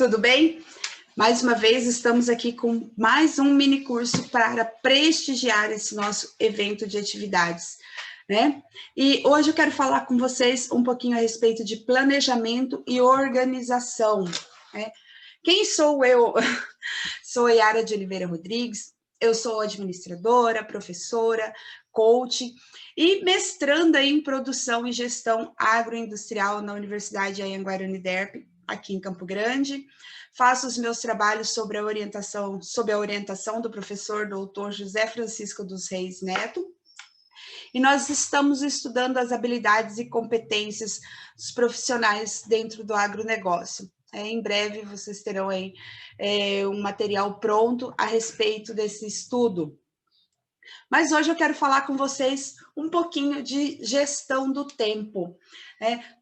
tudo bem? Mais uma vez estamos aqui com mais um mini curso para prestigiar esse nosso evento de atividades, né? E hoje eu quero falar com vocês um pouquinho a respeito de planejamento e organização, né? Quem sou eu? Sou Yara de Oliveira Rodrigues, eu sou administradora, professora, coach e mestranda em produção e gestão agroindustrial na Universidade Anhanguera Uniderp, aqui em Campo Grande. Faço os meus trabalhos sob a orientação do professor doutor José Francisco dos Reis Neto. E nós estamos estudando as habilidades e competências dos profissionais dentro do agronegócio. Em breve vocês terão aí um material pronto a respeito desse estudo. Mas hoje eu quero falar com vocês um pouquinho de gestão do tempo.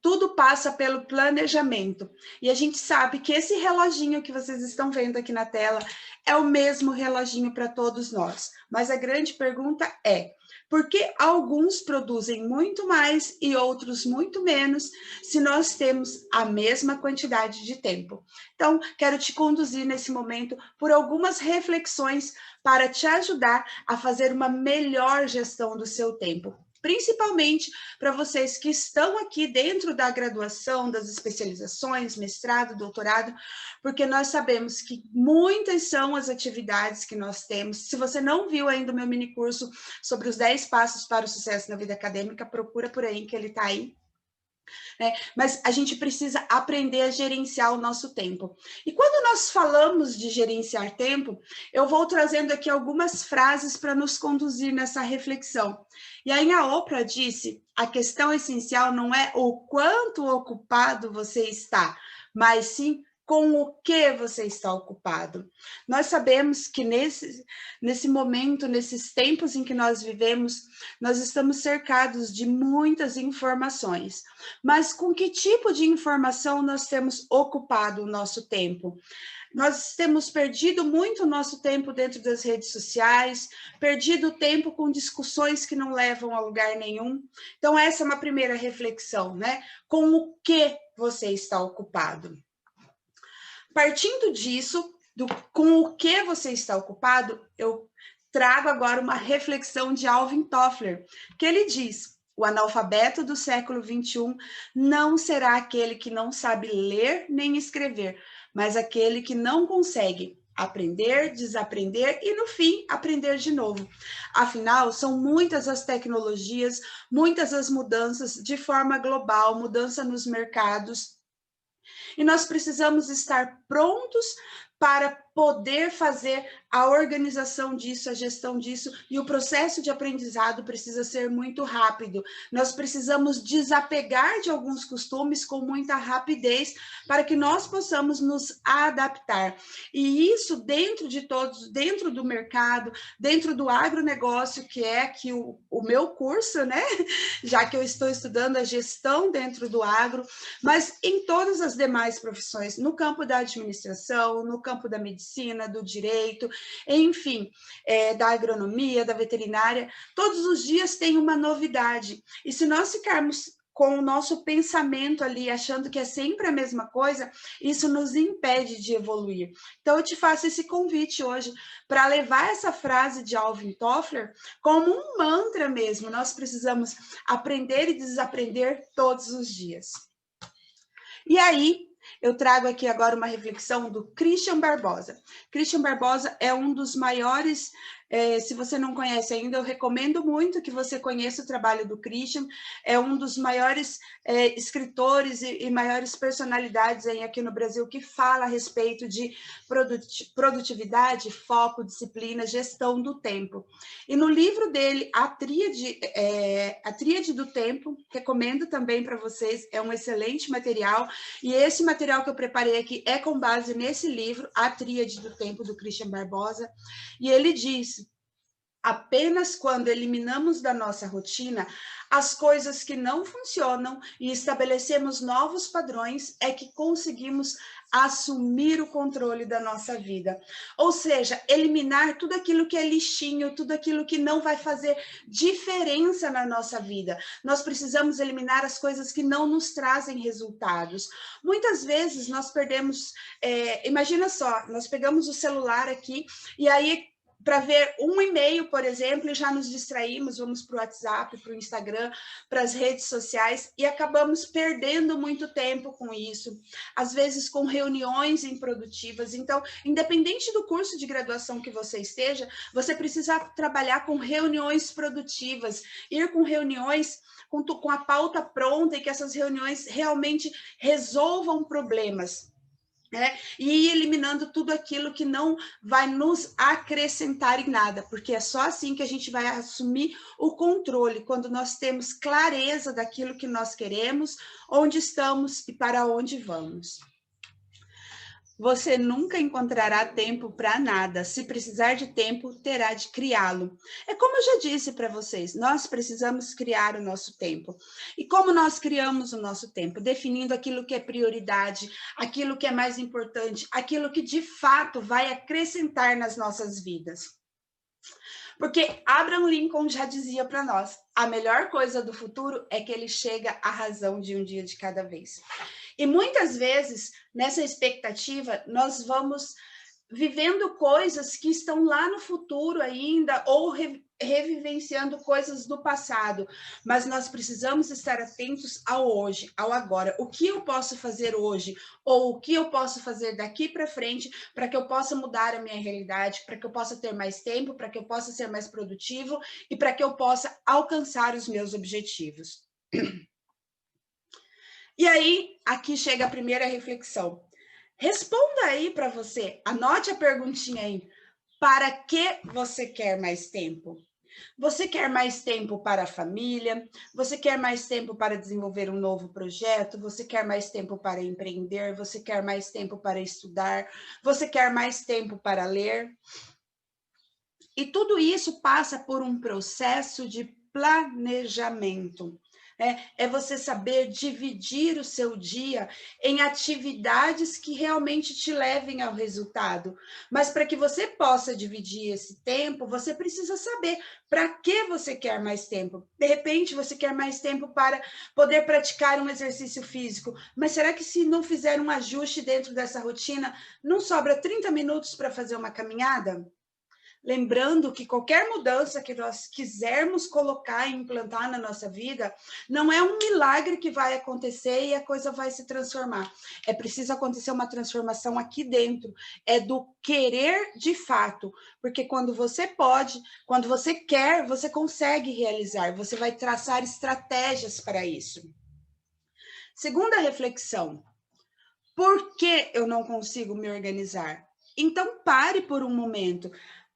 Tudo passa pelo planejamento. E a gente sabe que esse reloginho que vocês estão vendo aqui na tela é o mesmo reloginho para todos nós. Mas a grande pergunta é: por que alguns produzem muito mais e outros muito menos, se nós temos a mesma quantidade de tempo? Então, quero te conduzir nesse momento por algumas reflexões para te ajudar a fazer uma melhor gestão do seu tempo. Principalmente para vocês que estão aqui dentro da graduação, das especializações, mestrado, doutorado, porque nós sabemos que muitas são as atividades que nós temos. Se você não viu ainda o meu mini curso sobre os 10 passos para o sucesso na vida acadêmica, procura por aí, que ele está aí. Mas a gente precisa aprender a gerenciar o nosso tempo. E quando nós falamos de gerenciar tempo, eu vou trazendo aqui algumas frases para nos conduzir nessa reflexão. E aí a Oprah disse: a questão essencial não é o quanto ocupado você está, mas sim com o que você está ocupado. Nós sabemos que nesse momento, nesses tempos em que nós vivemos, nós estamos cercados de muitas informações. Mas com que tipo de informação nós temos ocupado o nosso tempo? Nós temos perdido muito o nosso tempo dentro das redes sociais, perdido tempo com discussões que não levam a lugar nenhum. Então, essa é uma primeira reflexão, né? Com o que você está ocupado? Partindo disso, com o que você está ocupado, eu trago agora uma reflexão de Alvin Toffler, que ele diz: o analfabeto do século XXI não será aquele que não sabe ler nem escrever, mas aquele que não consegue aprender, desaprender e, no fim, aprender de novo. Afinal, são muitas as tecnologias, muitas as mudanças de forma global, mudança nos mercados, e nós precisamos estar prontos para poder fazer a organização disso, a gestão disso, e o processo de aprendizado precisa ser muito rápido. Nós precisamos desapegar de alguns costumes com muita rapidez para que nós possamos nos adaptar. E isso dentro de todos, dentro do mercado, dentro do agronegócio, que é aqui o meu curso, né? Já que eu estou estudando a gestão dentro do agro, mas em todas as demais profissões, no campo da administração, no campo da medicina, do direito, enfim, da agronomia, da veterinária, todos os dias tem uma novidade. E se nós ficarmos com o nosso pensamento ali, achando que é sempre a mesma coisa, isso nos impede de evoluir. Então, eu te faço esse convite hoje para levar essa frase de Alvin Toffler como um mantra mesmo. Nós precisamos aprender e desaprender todos os dias. E aí, eu trago aqui agora uma reflexão do Christian Barbosa. Christian Barbosa é um dos maiores, se você não conhece ainda, eu recomendo muito que você conheça o trabalho do Christian. É um dos maiores escritores e maiores personalidades aí aqui no Brasil que fala a respeito de produtividade, foco, disciplina, gestão do tempo. E no livro dele, A Tríade do Tempo, recomendo também para vocês, é um excelente material. E esse material que eu preparei aqui é com base nesse livro, A Tríade do Tempo, do Christian Barbosa. E ele diz Apenas quando eliminamos da nossa rotina as coisas que não funcionam e estabelecemos novos padrões, é que conseguimos assumir o controle da nossa vida. Ou seja, eliminar tudo aquilo que é lixinho, tudo aquilo que não vai fazer diferença na nossa vida. Nós precisamos eliminar as coisas que não nos trazem resultados. Muitas vezes nós perdemos, imagina só, nós pegamos o celular aqui e aí para ver um e-mail, por exemplo, e já nos distraímos, vamos para o WhatsApp, para o Instagram, para as redes sociais, e acabamos perdendo muito tempo com isso, às vezes com reuniões improdutivas. Então, independente do curso de graduação que você esteja, você precisa trabalhar com reuniões produtivas, ir com reuniões com a pauta pronta e que essas reuniões realmente resolvam problemas. E ir eliminando tudo aquilo que não vai nos acrescentar em nada, porque é só assim que a gente vai assumir o controle, quando nós temos clareza daquilo que nós queremos, onde estamos e para onde vamos. Você nunca encontrará tempo para nada. Se precisar de tempo, terá de criá-lo. É como eu já disse para vocês, nós precisamos criar o nosso tempo. E como nós criamos o nosso tempo? Definindo aquilo que é prioridade, aquilo que é mais importante, aquilo que de fato vai acrescentar nas nossas vidas. Porque Abraham Lincoln já dizia para nós, a melhor coisa do futuro é que ele chega à razão de um dia de cada vez. E muitas vezes, nessa expectativa, nós vamos vivendo coisas que estão lá no futuro ainda, ou revivenciando coisas do passado, mas nós precisamos estar atentos ao hoje, ao agora. O que eu posso fazer hoje, ou o que eu posso fazer daqui para frente, para que eu possa mudar a minha realidade, para que eu possa ter mais tempo, para que eu possa ser mais produtivo e para que eu possa alcançar os meus objetivos. E aí, aqui chega a primeira reflexão. Responda aí para você, anote a perguntinha aí. Para que você quer mais tempo? Você quer mais tempo para a família? Você quer mais tempo para desenvolver um novo projeto? Você quer mais tempo para empreender? Você quer mais tempo para estudar? Você quer mais tempo para ler? E tudo isso passa por um processo de planejamento. É você saber dividir o seu dia em atividades que realmente te levem ao resultado. Mas para que você possa dividir esse tempo, você precisa saber para que você quer mais tempo. De repente, você quer mais tempo para poder praticar um exercício físico. Mas será que se não fizer um ajuste dentro dessa rotina, não sobra 30 minutos para fazer uma caminhada? Lembrando que qualquer mudança que nós quisermos colocar e implantar na nossa vida, não é um milagre que vai acontecer e a coisa vai se transformar. É preciso acontecer uma transformação aqui dentro, é do querer de fato, porque quando você pode, quando você quer, você consegue realizar, você vai traçar estratégias para isso. Segunda reflexão, por que eu não consigo me organizar? Então pare por um momento.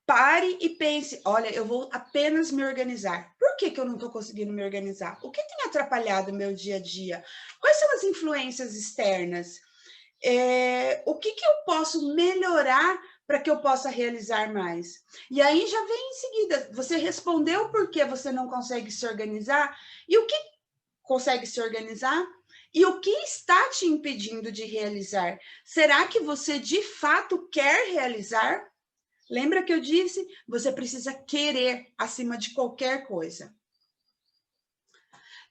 Pare e pense, olha, eu vou apenas me organizar. Por que eu não estou conseguindo me organizar? O que tem atrapalhado o meu dia a dia? Quais são as influências externas? O que eu posso melhorar para que eu possa realizar mais? E aí já vem em seguida, você respondeu por que você não consegue se organizar e o que consegue se organizar? E o que está te impedindo de realizar? Será que você de fato quer realizar? Lembra que eu disse? Você precisa querer acima de qualquer coisa.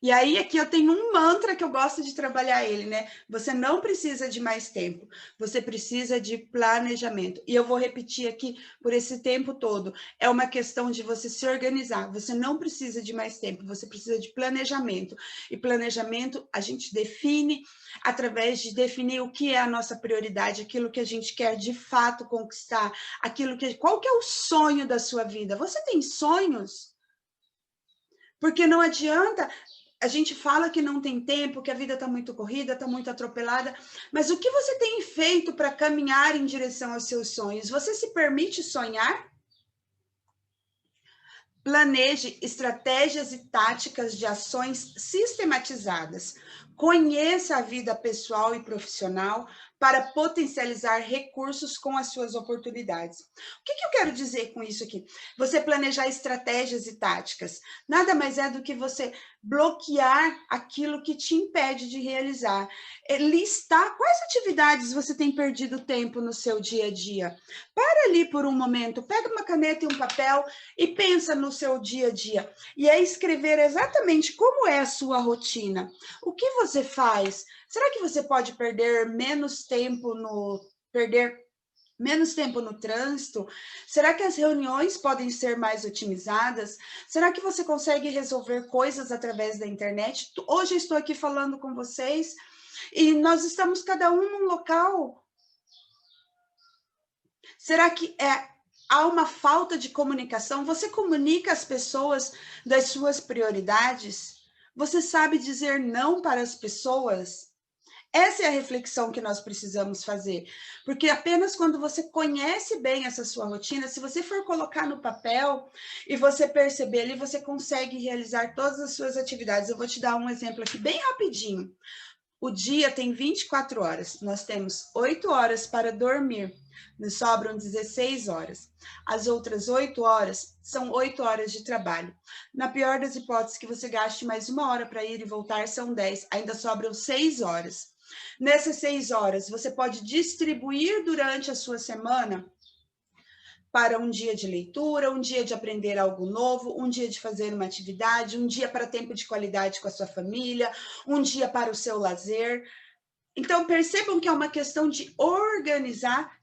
E aí, aqui eu tenho um mantra que eu gosto de trabalhar ele, né? Você não precisa de mais tempo, você precisa de planejamento. E eu vou repetir aqui por esse tempo todo. É uma questão de você se organizar. Você não precisa de mais tempo, você precisa de planejamento. E planejamento a gente define através de definir o que é a nossa prioridade, aquilo que a gente quer de fato conquistar, qual que é o sonho da sua vida? Você tem sonhos? Porque não adianta, a gente fala que não tem tempo, que a vida está muito corrida, está muito atropelada, mas o que você tem feito para caminhar em direção aos seus sonhos? Você se permite sonhar? Planeje estratégias e táticas de ações sistematizadas. Conheça a vida pessoal e profissional para potencializar recursos com as suas oportunidades. O que eu quero dizer com isso aqui? Você planejar estratégias e táticas. Nada mais é do que você bloquear aquilo que te impede de realizar. Listar quais atividades você tem perdido tempo no seu dia a dia. Para ali por um momento, pega uma caneta e um papel e pensa no seu dia a dia. E é escrever exatamente como é a sua rotina. O que você faz? Será que você pode perder menos tempo no trânsito? Será que as reuniões podem ser mais otimizadas? Será que você consegue resolver coisas através da internet? Hoje eu estou aqui falando com vocês e nós estamos cada um num local. Será que há uma falta de comunicação? Você comunica às pessoas das suas prioridades? Você sabe dizer não para as pessoas? Essa é a reflexão que nós precisamos fazer, porque apenas quando você conhece bem essa sua rotina, se você for colocar no papel e você perceber ali, você consegue realizar todas as suas atividades. Eu vou te dar um exemplo aqui bem rapidinho. O dia tem 24 horas, nós temos 8 horas para dormir, nos sobram 16 horas. As outras 8 horas são 8 horas de trabalho. Na pior das hipóteses, que você gaste mais 1 hora para ir e voltar, são 10, ainda sobram 6 horas. Nessas 6 horas, você pode distribuir durante a sua semana para um dia de leitura, um dia de aprender algo novo, um dia de fazer uma atividade, um dia para tempo de qualidade com a sua família, um dia para o seu lazer. Então, percebam que é uma questão de organizar.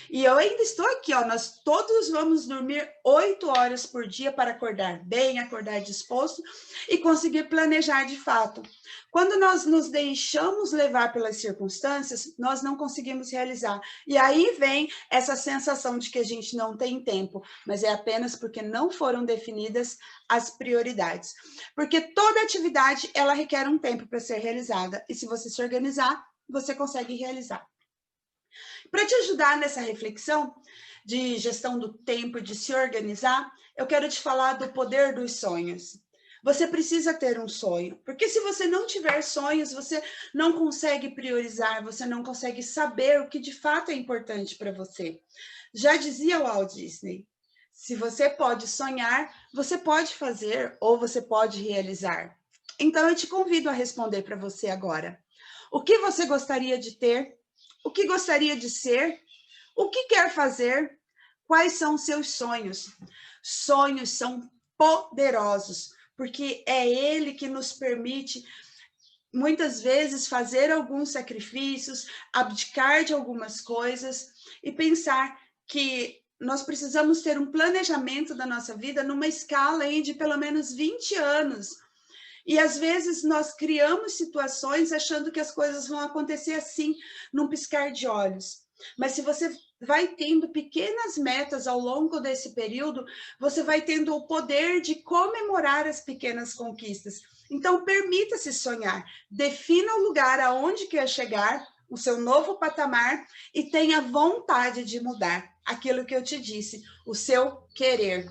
E eu ainda estou aqui, ó, nós todos vamos dormir 8 horas por dia para acordar bem, acordar disposto e conseguir planejar de fato. Quando nós nos deixamos levar pelas circunstâncias, nós não conseguimos realizar. E aí vem essa sensação de que a gente não tem tempo, mas é apenas porque não foram definidas as prioridades. Porque toda atividade, ela requer um tempo para ser realizada. E se você se organizar, você consegue realizar. Para te ajudar nessa reflexão de gestão do tempo, de se organizar, eu quero te falar do poder dos sonhos. Você precisa ter um sonho, porque se você não tiver sonhos, você não consegue priorizar, você não consegue saber o que de fato é importante para você. Já dizia o Walt Disney, se você pode sonhar, você pode fazer ou você pode realizar. Então eu te convido a responder para você agora. O que você gostaria de ter? O que gostaria de ser? O que quer fazer? Quais são os seus sonhos? Sonhos são poderosos, porque é ele que nos permite, muitas vezes, fazer alguns sacrifícios, abdicar de algumas coisas e pensar que nós precisamos ter um planejamento da nossa vida numa escala aí de pelo menos 20 anos. E às vezes nós criamos situações achando que as coisas vão acontecer assim, num piscar de olhos. Mas se você vai tendo pequenas metas ao longo desse período, você vai tendo o poder de comemorar as pequenas conquistas. Então, permita-se sonhar, defina o lugar aonde quer chegar, o seu novo patamar, e tenha vontade de mudar. Aquilo que eu te disse, o seu querer.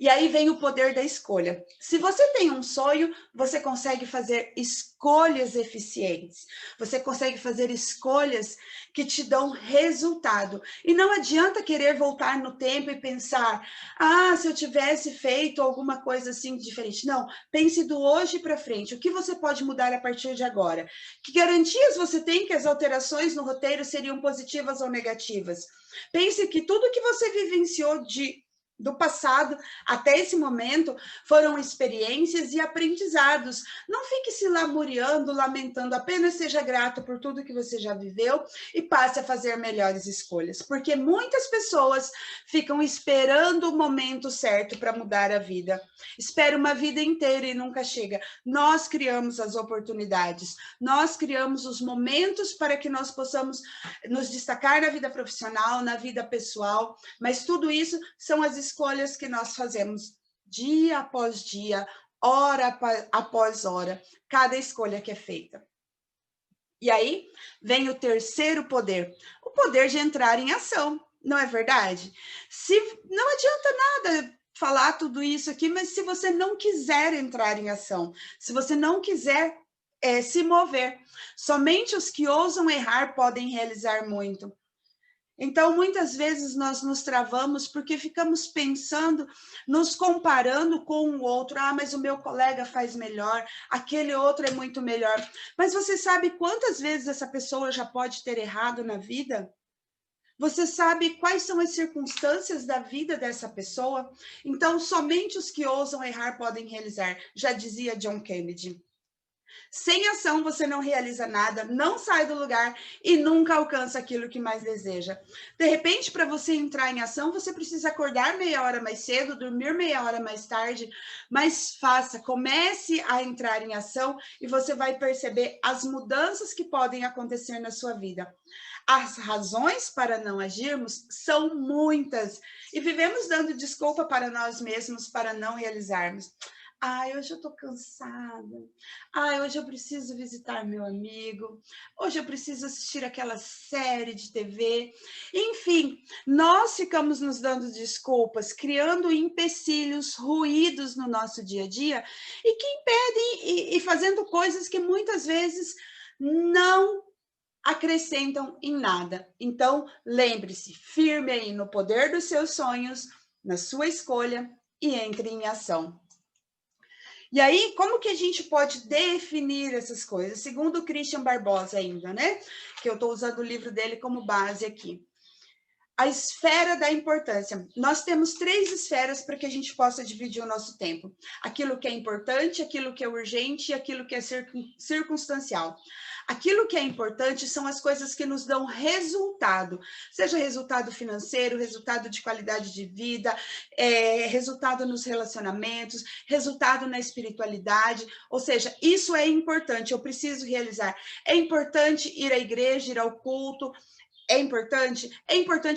E aí vem o poder da escolha. Se você tem um sonho, você consegue fazer escolhas eficientes. Você consegue fazer escolhas que te dão resultado. E não adianta querer voltar no tempo e pensar: ah, se eu tivesse feito alguma coisa assim diferente. Não, pense do hoje para frente. O que você pode mudar a partir de agora? Que garantias você tem que as alterações no roteiro seriam positivas ou negativas? Pense que tudo que você vivenciou do passado até esse momento foram experiências e aprendizados. Não fique se lamuriando, lamentando, apenas seja grato por tudo que você já viveu e passe a fazer melhores escolhas, porque muitas pessoas ficam esperando o momento certo para mudar a vida. Espera uma vida inteira e nunca chega. Nós criamos as oportunidades, nós criamos os momentos para que nós possamos nos destacar na vida profissional, na vida pessoal, mas tudo isso são as escolhas que nós fazemos dia após dia, hora após hora, cada escolha que é feita. E aí vem o terceiro poder, o poder de entrar em ação, não é verdade? Não adianta nada falar tudo isso aqui, mas se você não quiser entrar em ação, se você não quiser se mover. Somente os que ousam errar podem realizar muito. Então, muitas vezes nós nos travamos porque ficamos pensando, nos comparando com o outro. Ah, mas o meu colega faz melhor, aquele outro é muito melhor. Mas você sabe quantas vezes essa pessoa já pode ter errado na vida? Você sabe quais são as circunstâncias da vida dessa pessoa? Então, somente os que ousam errar podem realizar, já dizia John Kennedy. Sem ação você não realiza nada, não sai do lugar e nunca alcança aquilo que mais deseja. De repente, para você entrar em ação, você precisa acordar meia hora mais cedo, dormir meia hora mais tarde, mas faça, comece a entrar em ação e você vai perceber as mudanças que podem acontecer na sua vida. As razões para não agirmos são muitas e vivemos dando desculpa para nós mesmos para não realizarmos. Ai, hoje eu tô cansada. Ai, hoje eu preciso visitar meu amigo. Hoje eu preciso assistir aquela série de TV. Enfim, nós ficamos nos dando desculpas, criando empecilhos, ruídos no nosso dia a dia e que impedem e fazendo coisas que muitas vezes não acrescentam em nada. Então, lembre-se, firme aí no poder dos seus sonhos, na sua escolha e entre em ação. E aí, como que a gente pode definir essas coisas? Segundo o Christian Barbosa ainda, né? Que eu estou usando o livro dele como base aqui. A esfera da importância. Nós temos 3 esferas para que a gente possa dividir o nosso tempo. Aquilo que é importante, aquilo que é urgente e aquilo que é circunstancial. Aquilo que é importante são as coisas que nos dão resultado, seja resultado financeiro, resultado de qualidade de vida, resultado nos relacionamentos, resultado na espiritualidade, ou seja, isso é importante, eu preciso realizar. É importante ir à igreja, ir ao culto, é importante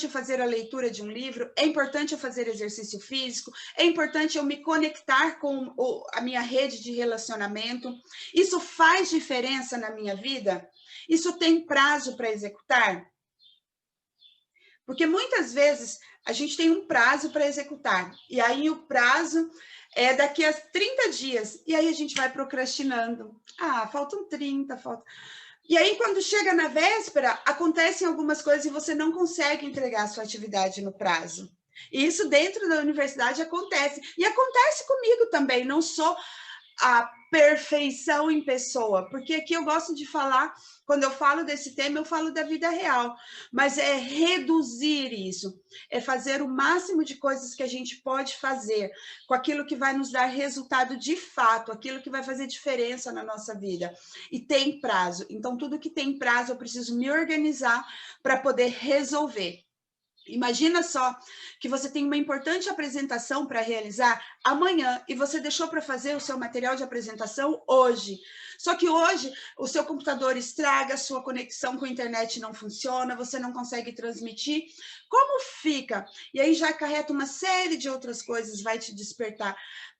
eu fazer a leitura de um livro, é importante eu fazer exercício físico, é importante eu me conectar com a minha rede de relacionamento. Isso faz diferença na minha vida? Isso tem prazo para executar? Porque muitas vezes a gente tem um prazo para executar, e aí o prazo é daqui a 30 dias, e aí a gente vai procrastinando. Ah, faltam 30, faltam... E aí, quando chega na véspera, acontecem algumas coisas e você não consegue entregar a sua atividade no prazo. E isso dentro da universidade acontece. E acontece comigo também, não sou a perfeição em pessoa, porque aqui eu gosto de falar, quando eu falo desse tema, eu falo da vida real, mas é reduzir isso, é fazer o máximo de coisas que a gente pode fazer, com aquilo que vai nos dar resultado de fato, aquilo que vai fazer diferença na nossa vida, e tem prazo, então tudo que tem prazo eu preciso me organizar para poder resolver. Imagina só que você tem uma importante apresentação para realizar amanhã e você deixou para fazer o seu material de apresentação hoje. Só que hoje o seu computador estraga, a sua conexão com a internet não funciona, você não consegue transmitir. Como fica? E aí já acarreta uma série de outras coisas, vai te despertar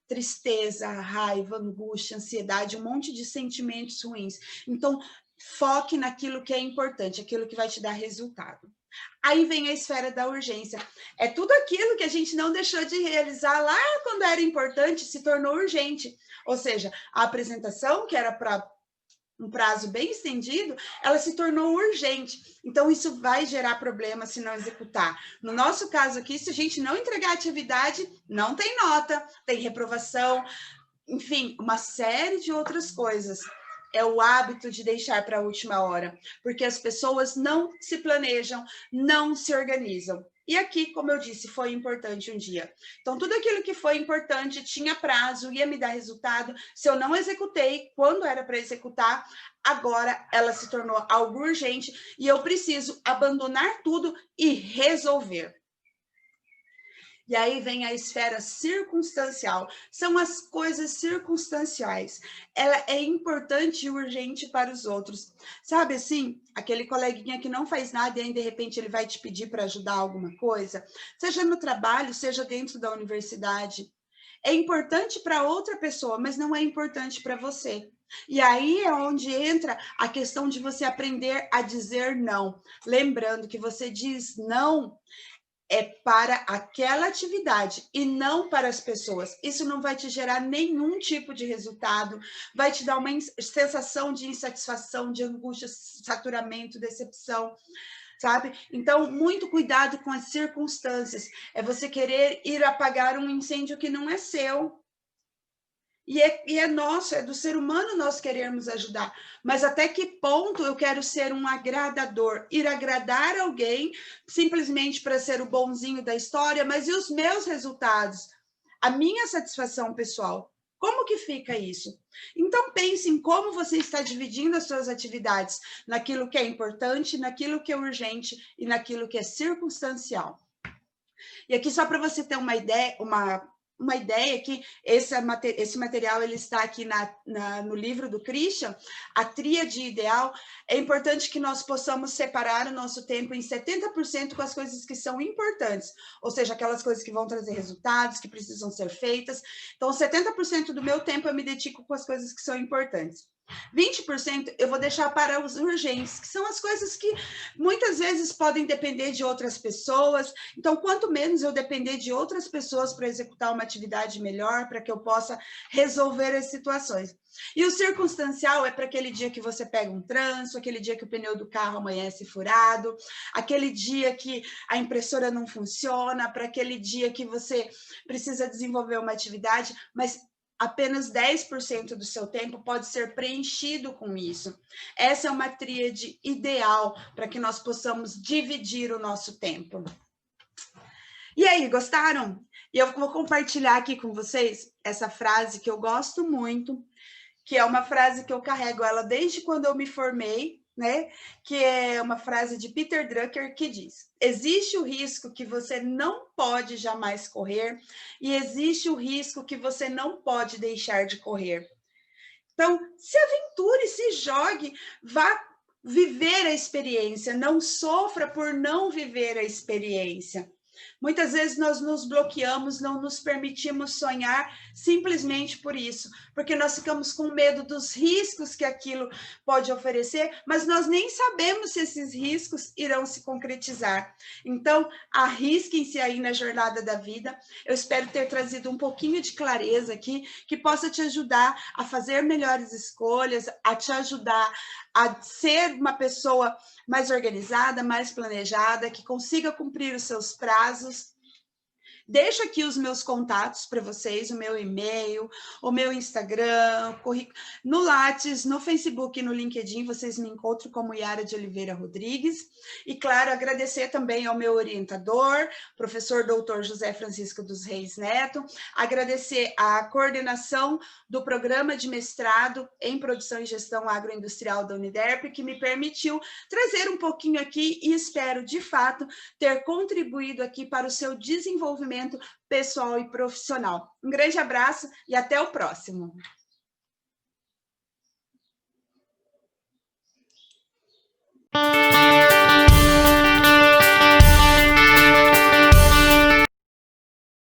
tristeza, raiva, angústia, ansiedade, um monte de sentimentos ruins. Então, foque naquilo que é importante, aquilo que vai te dar resultado. Aí vem a esfera da urgência. É tudo aquilo que a gente não deixou de realizar lá quando era importante, se tornou urgente. Ou seja, a apresentação, que era para um prazo bem estendido, ela se tornou urgente. Então, isso vai gerar problema se não executar. No nosso caso aqui, se a gente não entregar a atividade, não tem nota, tem reprovação, enfim, uma série de outras coisas. É o hábito de deixar para a última hora, porque as pessoas não se planejam, não se organizam. E aqui, como eu disse, foi importante um dia. Então, tudo aquilo que foi importante tinha prazo, ia me dar resultado. Se eu não executei quando era para executar, agora ela se tornou algo urgente e eu preciso abandonar tudo e resolver. E aí vem a esfera circunstancial. São as coisas circunstanciais. Ela é importante e urgente para os outros. Sabe assim, aquele coleguinha que não faz nada e aí de repente ele vai te pedir para ajudar alguma coisa, seja no trabalho, seja dentro da universidade. É importante para outra pessoa, mas não é importante para você. E aí é onde entra a questão de você aprender a dizer não. Lembrando que você diz não é para aquela atividade e não para as pessoas. Isso não vai te gerar nenhum tipo de resultado, vai te dar uma sensação de insatisfação, de angústia, saturamento, decepção, sabe? Então, muito cuidado com as circunstâncias. É você querer ir apagar um incêndio que não é seu. E é nosso, é do ser humano nós querermos ajudar. Mas até que ponto eu quero ser um agradador? Ir agradar alguém simplesmente para ser o bonzinho da história, mas e os meus resultados? A minha satisfação pessoal? Como que fica isso? Então pense em como você está dividindo as suas atividades, naquilo que é importante, naquilo que é urgente e naquilo que é circunstancial. E aqui só para você ter uma ideia que esse material ele está aqui no livro do Christian, a tríade ideal. É importante que nós possamos separar o nosso tempo em 70% com as coisas que são importantes, ou seja, aquelas coisas que vão trazer resultados, que precisam ser feitas. Então, 70% do meu tempo eu me dedico com as coisas que são importantes. 20% eu vou deixar para os urgentes, que são as coisas que muitas vezes podem depender de outras pessoas. Então, quanto menos eu depender de outras pessoas para executar uma atividade melhor, para que eu possa resolver as situações. E o circunstancial é para aquele dia que você pega um trânsito, aquele dia que o pneu do carro amanhece furado, aquele dia que a impressora não funciona, para aquele dia que você precisa desenvolver uma atividade, mas apenas 10% do seu tempo pode ser preenchido com isso. Essa é uma tríade ideal para que nós possamos dividir o nosso tempo. E aí, gostaram? E eu vou compartilhar aqui com vocês essa frase que eu gosto muito, que é uma frase que eu carrego ela desde quando eu me formei, né? Que é uma frase de Peter Drucker que diz: existe o risco que você não pode jamais correr e existe o risco que você não pode deixar de correr. Então, se aventure, se jogue, vá viver a experiência, não sofra por não viver a experiência. Muitas vezes nós nos bloqueamos, não nos permitimos sonhar simplesmente por isso, porque nós ficamos com medo dos riscos que aquilo pode oferecer, mas nós nem sabemos se esses riscos irão se concretizar. Então, arrisquem-se aí na jornada da vida. Eu espero ter trazido um pouquinho de clareza aqui, que possa te ajudar a fazer melhores escolhas, a te ajudar a ser uma pessoa mais organizada, mais planejada, que consiga cumprir os seus prazos. Deixo aqui os meus contatos para vocês, o meu e-mail, o meu Instagram, no Lattes, no Facebook e no LinkedIn, vocês me encontram como Yara de Oliveira Rodrigues. E, claro, agradecer também ao meu orientador, professor doutor José Francisco dos Reis Neto, agradecer a coordenação do programa de mestrado em Produção e Gestão Agroindustrial da Uniderp, que me permitiu trazer um pouquinho aqui e espero, de fato, ter contribuído aqui para o seu desenvolvimento pessoal e profissional. Um grande abraço e até o próximo.